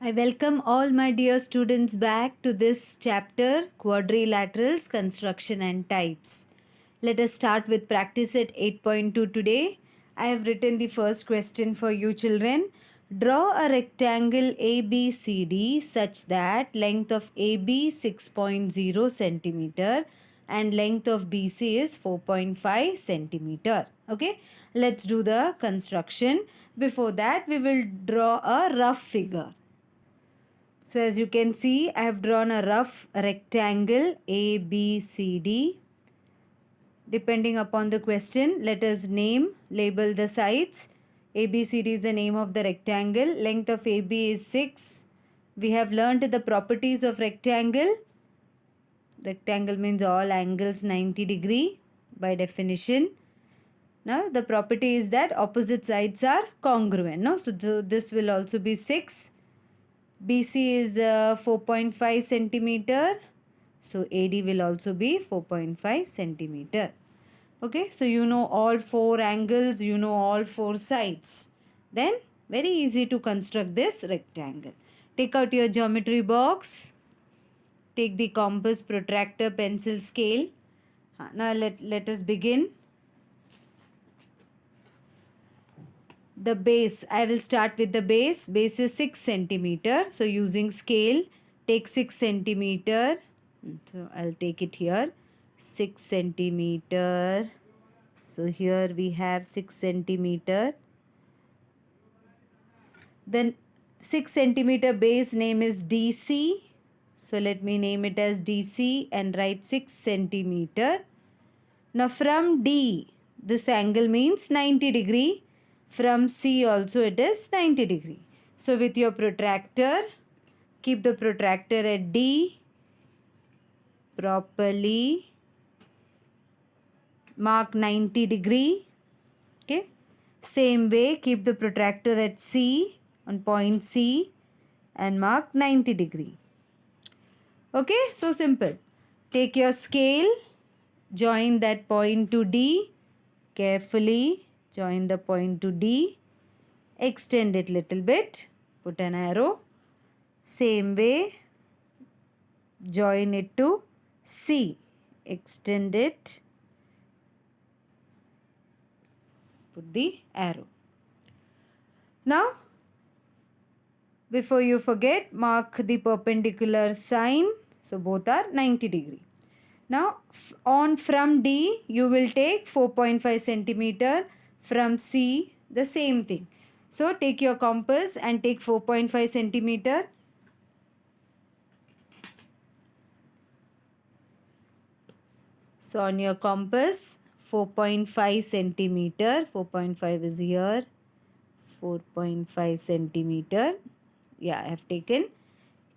I welcome all my dear students back to this chapter, Quadrilaterals, Construction and Types. Let us start with practice at 8.2 today. I have written the first question for you children. Draw a rectangle ABCD such that length of AB 6.0 centimeter and length of BC is 4.5 centimeter. Okay, let's do the construction. Before that, we will draw a rough figure. So as you can see, I have drawn a rough rectangle ABCD. Depending upon the question, let us label the sides. ABCD is the name of the rectangle. Length of AB is 6. We have learned the properties of rectangle. Rectangle means all angles 90 degree by definition. Now the property is that opposite sides are congruent. No? So this will also be 6. BC is 4.5 centimeter. So AD will also be 4.5 centimeter. Okay, so you know all 4 angles, you know all 4 sides. Then very easy to construct this rectangle. Take out your geometry box. Take the compass, protractor, pencil, scale. Now let us begin. The base, I will start with the base. Base is 6 centimeter. So using scale, take 6 centimeter. So I'll take it here. 6 centimeter. So here we have 6 centimeter. Then 6 centimeter base name is DC. So let me name it as DC and write 6 centimeter. Now from D, this angle means 90 degree. From C also it is 90 degree. So with your protractor, keep the protractor at D. Properly mark 90 degree. Okay. Same way, keep the protractor at C on point C and mark 90 degree. Okay. So simple. Take your scale. Join that point to D. Carefully join the point to D. Extend it little bit. Put an arrow. Same way. Join it to C. Extend it. Put the arrow. Now, before you forget, mark the perpendicular sign. So both are 90 degree. Now, from D, you will take 4.5 centimeter. From C, the same thing. So, take your compass and take 4.5 centimeter. So, on your compass, 4.5 centimeter. 4.5 is here. 4.5 centimeter. Yeah, I have taken.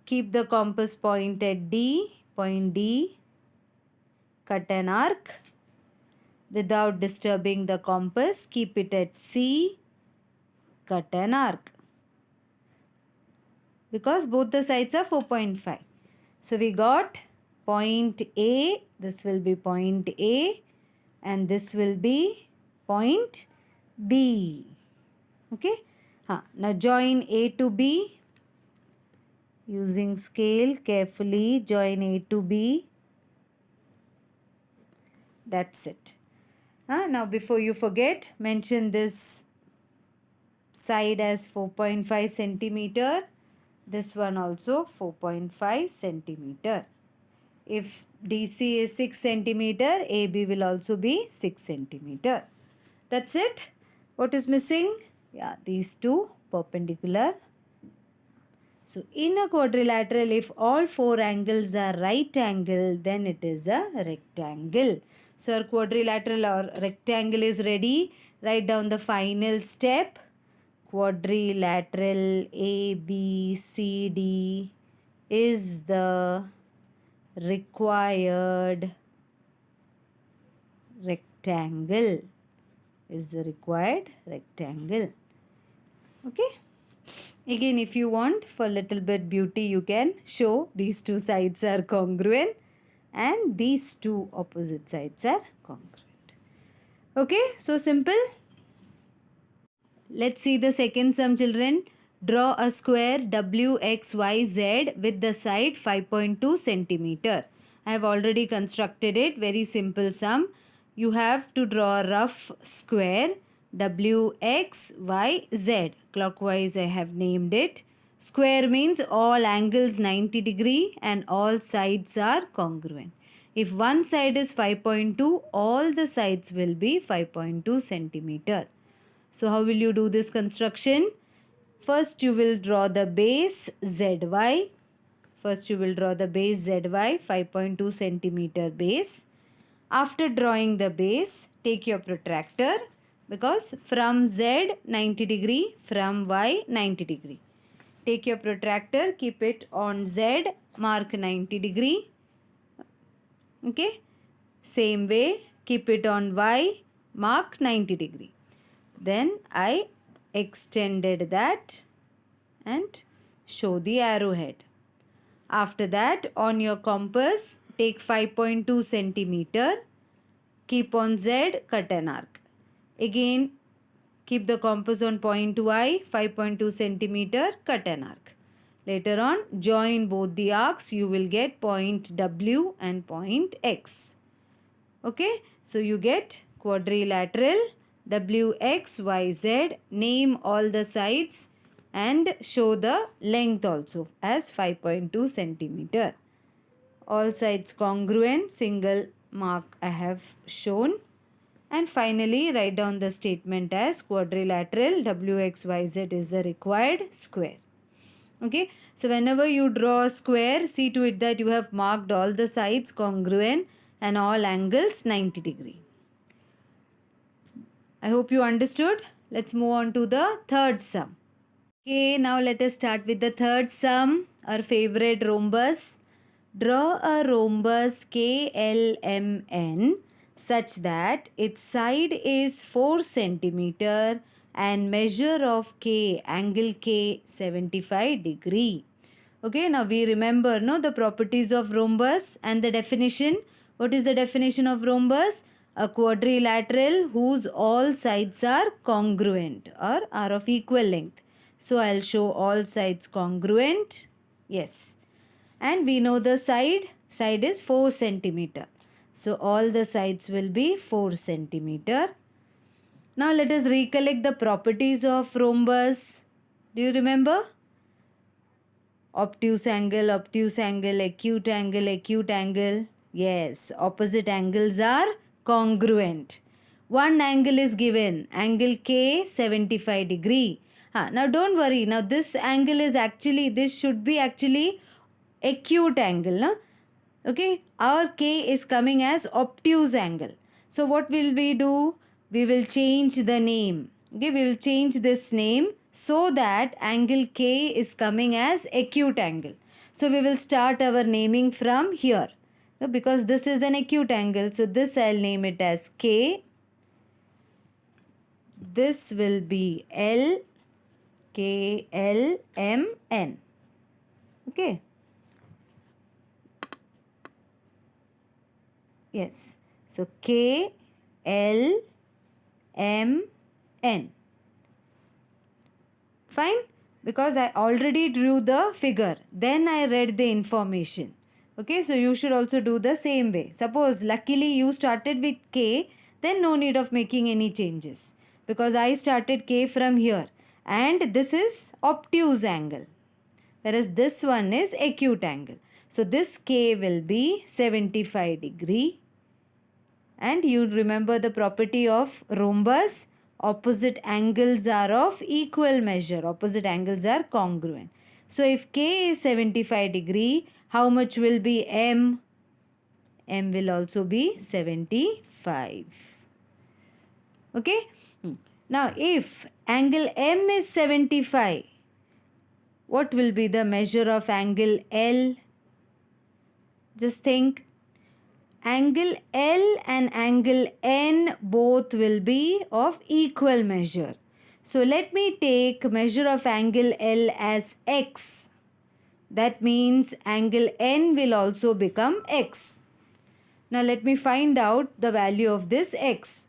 Keep the compass point at D. Point D. Cut an arc. Without disturbing the compass, keep it at C. Cut an arc. Because both the sides are 4.5. So we got point A. This will be point A. And this will be point B. Okay. Now join A to B. Using scale, carefully join A to B. That's it. Now before you forget, mention this side as 4.5 centimeter. This one also 4.5 centimeter. If DC is 6 centimeter, AB will also be 6 centimeter. That's it. What is missing? Yeah, these two perpendicular. So in a quadrilateral, if all 4 angles are right angle, then it is a rectangle. So our quadrilateral or rectangle is ready. Write down the final step. Quadrilateral ABCD is the required rectangle. Is the required rectangle. Okay. Again, if you want for little bit beauty, you can show these two sides are congruent and these two opposite sides are congruent. Okay, so simple. Let's see the second sum, children. Draw a square WXYZ with the side 5.2 centimeter. I have already constructed it. Very simple sum. You have to draw a rough square WXYZ. Clockwise I have named it. Square means all angles 90 degree and all sides are congruent. If one side is 5.2, all the sides will be 5.2 centimeter. So how will you do this construction? First you will draw the base ZY. First you will draw the base ZY, 5.2 centimeter base. After drawing the base, take your protractor, because from Z 90 degree, from Y 90 degree. Take your protractor, keep it on Z, mark 90 degree. Okay. Same way, keep it on Y, mark 90 degree. Then I extended that and show the arrowhead. After that, on your compass, take 5.2 centimeter, keep on Z, cut an arc. Again, keep the compass on point Y, 5.2 centimeter, cut an arc. Later on, join both the arcs, you will get point W and point X. Okay, so you get quadrilateral WXYZ. Name all the sides and show the length also as 5.2 centimeter. All sides congruent, single mark I have shown. And finally, write down the statement as quadrilateral WXYZ is the required square. Okay, so whenever you draw a square, see to it that you have marked all the sides congruent and all angles 90 degree. I hope you understood. Let's move on to the third sum. Okay, now let us start with the third sum, our favorite rhombus. Draw a rhombus KLMN such that its side is 4 centimeter and measure of K, angle K 75 degree. Okay, now we remember the properties of rhombus and the definition. What is the definition of rhombus? A quadrilateral whose all sides are congruent or are of equal length. So I'll show all sides congruent. Yes. And we know the side is 4 centimeter. So all the sides will be 4 centimeter. Now let us recollect the properties of rhombus. Do you remember? Obtuse angle, acute angle. Yes, opposite angles are congruent. One angle is given, angle K 75 degree. Now don't worry, now this angle is actually, this should be actually acute angle. No? Okay, our K is coming as obtuse angle. So what will we do? We will change the name. Okay, we will change this name so that angle K is coming as acute angle. So we will start our naming from here. So because this is an acute angle, so this I'll name it as K. This will be L, K, L, M, N. Okay. Yes. So K, L, M, N. Fine? Because I already drew the figure. Then I read the information. Okay, so you should also do the same way. Suppose luckily you started with K, then no need of making any changes. Because I started K from here. And this is obtuse angle. Whereas this one is acute angle. So this K will be 75 degree. And you remember the property of rhombus. Opposite angles are of equal measure. Opposite angles are congruent. So if K is 75 degree, how much will be M? M will also be 75. Okay. Now if angle M is 75, what will be the measure of angle L? Just think. Angle L and angle N both will be of equal measure. So let me take measure of angle L as X. That means angle N will also become X. Now let me find out the value of this X.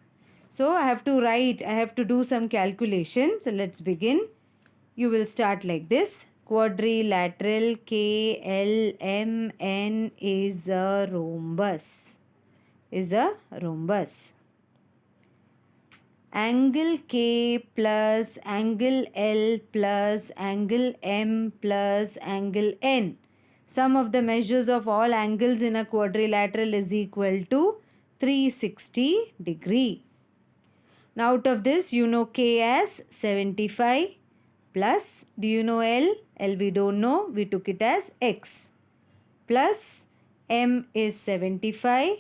So I have to do some calculation. So let's begin. you will start like this. Quadrilateral KLMN is a rhombus. Angle K plus angle L plus angle M plus angle N. Sum of the measures of all angles in a quadrilateral is equal to 360 degree. Now out of this, you know K as 75 plus, do you know L? L we don't know, we took it as X, plus M is 75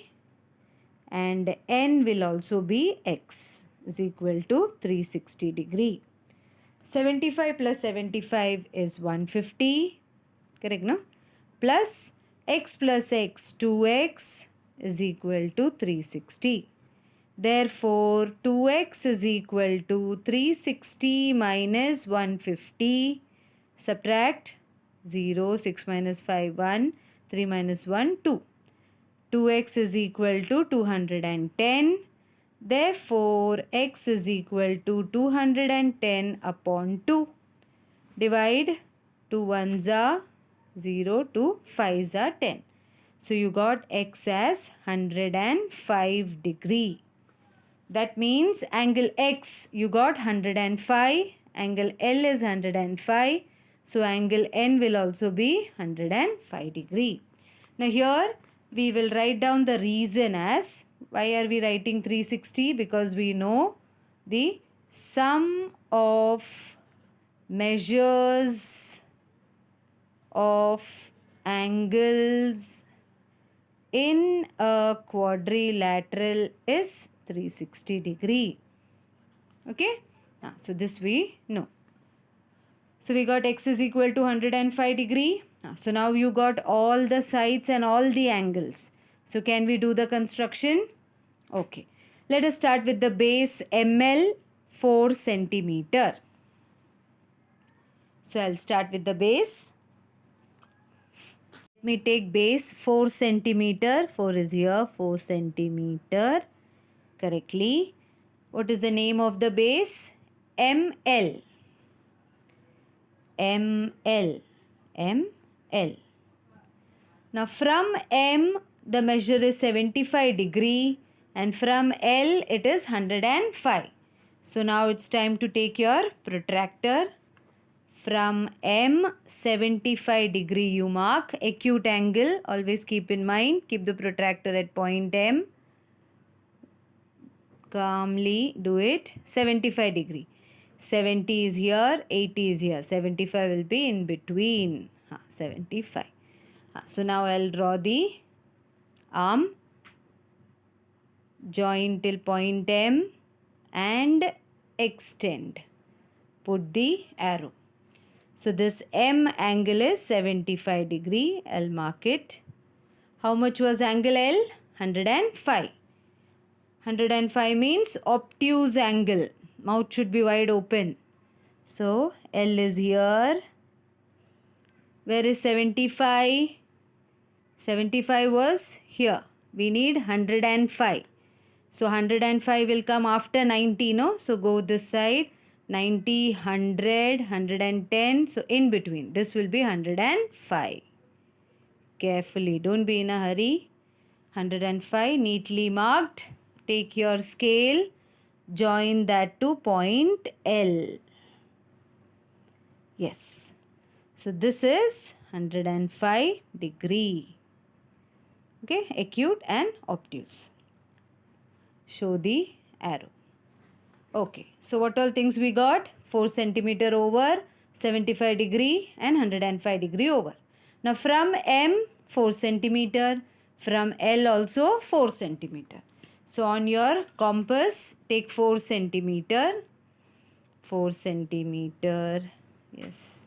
and N will also be X, is equal to 360 degree. 75 plus 75 is 150, correct, no? Plus X plus X, 2X is equal to 360. Therefore, 2x is equal to 360 minus 150. Subtract 0, 6 minus 5, 1, 3 minus 1, 2. 2x is equal to 210. Therefore, x is equal to 210 upon 2. Divide 2 ones are 0, 2 5s are 10. So, you got x as 105 degree. That means angle X you got 105, angle L is 105, so angle N will also be 105 degree. Now here we will write down the reason as, why are we writing 360? Because we know the sum of measures of angles in a quadrilateral is 360 degree. Okay. So this we know. So we got x is equal to 105 degree. So now you got all the sides and all the angles. So can we do the construction? Okay. Let us start with the base ML 4 centimeter. So I'll start with the base. Let me take base 4 centimeter. 4 is here, 4 centimeter. Correctly. What is the name of the base? ML. ML. ML. Now from M the measure is 75 degree and from L it is 105. So now it's time to take your protractor. From M 75 degree you mark. Acute angle, always keep in mind. Keep the protractor at point M. Calmly do it. 75 degree. 70 is here, 80 is here. 75 will be in between. 75. So now I'll draw the arm. Join till point M and extend. Put the arrow. So this M angle is 75 degree. I'll mark it. How much was angle L? 105. 105 means obtuse angle. Mouth should be wide open. So L is here. Where is 75? 75 was here. We need 105. So 105 will come after 90, no? So go this side. 90, 100, 110. So in between. This will be 105. Carefully. Don't be in a hurry. 105 neatly marked. Take your scale, join that to point L. Yes. So this is 105 degree. Okay, acute and obtuse. Show the arrow. Okay, so what all things we got? 4 centimeter over, 75 degree and 105 degree over. Now from M 4 centimeter, from L also 4 centimeter. So on your compass, take 4 centimeter. 4 centimeter. Yes.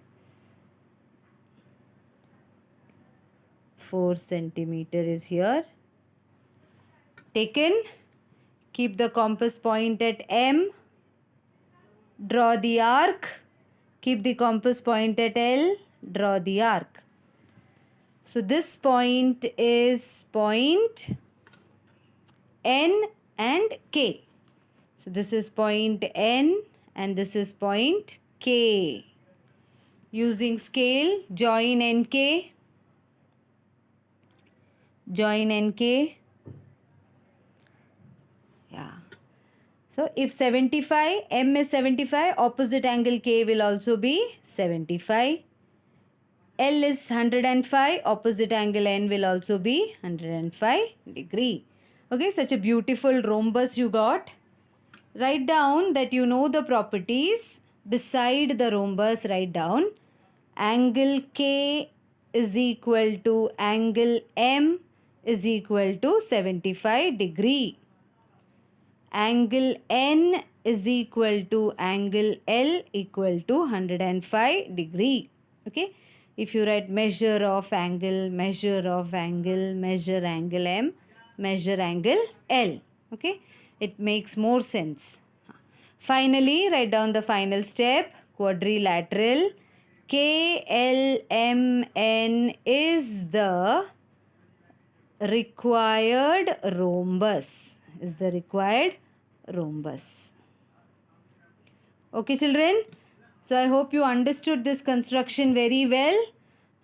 4 centimeter is here. Taken. Keep the compass point at M. Draw the arc. Keep the compass point at L. Draw the arc. So this point is point N and K. So this is point N and this is point K. Using scale, join NK. Join NK. Yeah. So if 75, M is 75, opposite angle K will also be 75. L is 105, opposite angle N will also be 105 degree. Okay, such a beautiful rhombus you got. Write down that you know the properties. Beside the rhombus, write down angle K is equal to angle M is equal to 75 degree. Angle N is equal to angle L equal to 105 degree. Okay. If you write measure of angle, measure of angle, measure angle M, measure angle L. Okay. It makes more sense. Finally, write down the final step, quadrilateral. KLMN is the required rhombus. Is the required rhombus. Okay, children. So I hope you understood this construction very well.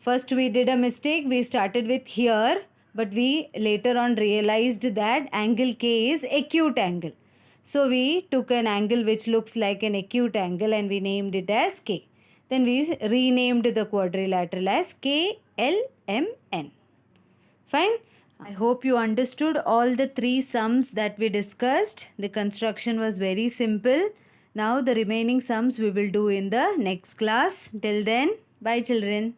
First we did a mistake. We started with here, but we later on realized that angle K is acute angle. So we took an angle which looks like an acute angle and we named it as K. Then we renamed the quadrilateral as KLMN. Fine. I hope you understood all the three sums that we discussed. The construction was very simple. Now the remaining sums we will do in the next class. Till then, bye children.